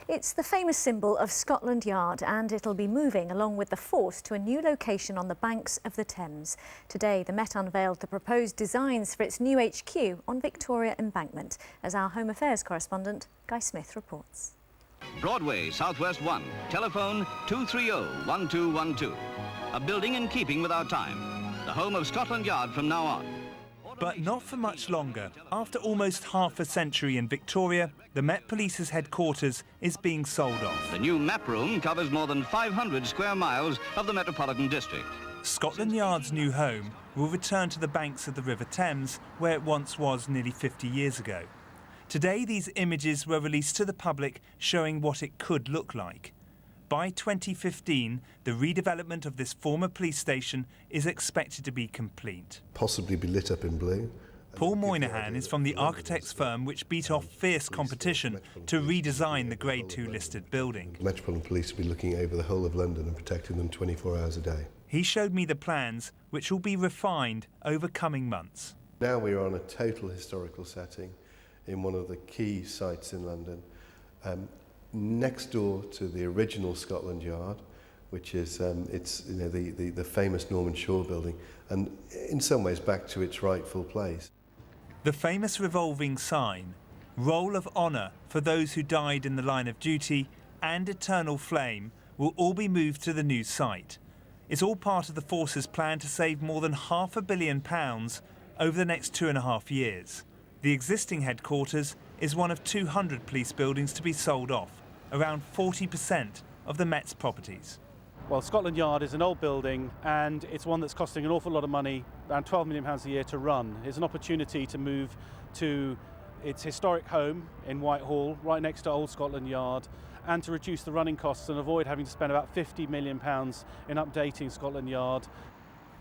It's the famous symbol of Scotland Yard, and it'll be moving along with the force to a new location on the banks of the Thames. Today, the Met unveiled the proposed designs for its new HQ on Victoria Embankment, as our Home Affairs correspondent Guy Smith reports. Broadway, Southwest 1, telephone 230-1212. A building in keeping with our time. The home of Scotland Yard from now on. But not for much longer. After almost half a century in Victoria, the Met Police's headquarters is being sold off. The new map room covers more than 500 square miles of the Metropolitan District. Scotland Yard's new home will return to the banks of the River Thames, where it once was nearly 50 years ago. Today, these images were released to the public, showing what it could look like. By 2015, the redevelopment of this former police station is expected to be complete. Possibly be lit up in blue. Paul Moynihan is from the architects firm which beat off fierce competition to redesign the Grade 2 listed building. Metropolitan Police will be looking over the whole of London and protecting them 24 hours a day. He showed me the plans, which will be refined over coming months. Now we're on a total historical setting in one of the key sites in London. Next door to the original Scotland Yard, which is the famous Norman Shaw building, and in some ways back to its rightful place. The famous revolving sign, Roll of Honour for those who died in the line of duty, and Eternal Flame will all be moved to the new site. It's all part of the force's plan to save more than £500 million over the next 2.5 years. The existing headquarters is one of 200 police buildings to be sold off, around 40% of the Met's properties. Well, Scotland Yard is an old building, and it's one that's costing an awful lot of money, around £12 million a year to run. It's an opportunity to move to its historic home in Whitehall, right next to Old Scotland Yard, and to reduce the running costs and avoid having to spend about £50 million in updating Scotland Yard.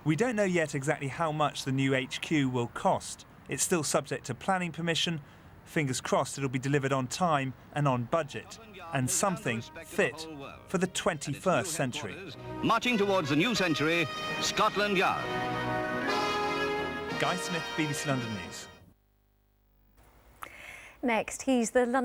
We don't know yet exactly how much the new HQ will cost. It's still subject to planning permission. Fingers crossed it'll be delivered on time and on budget, and something fit for the 21st century. Marching towards the new century, Scotland Yard. Guy Smith, BBC London News. Next, he's the London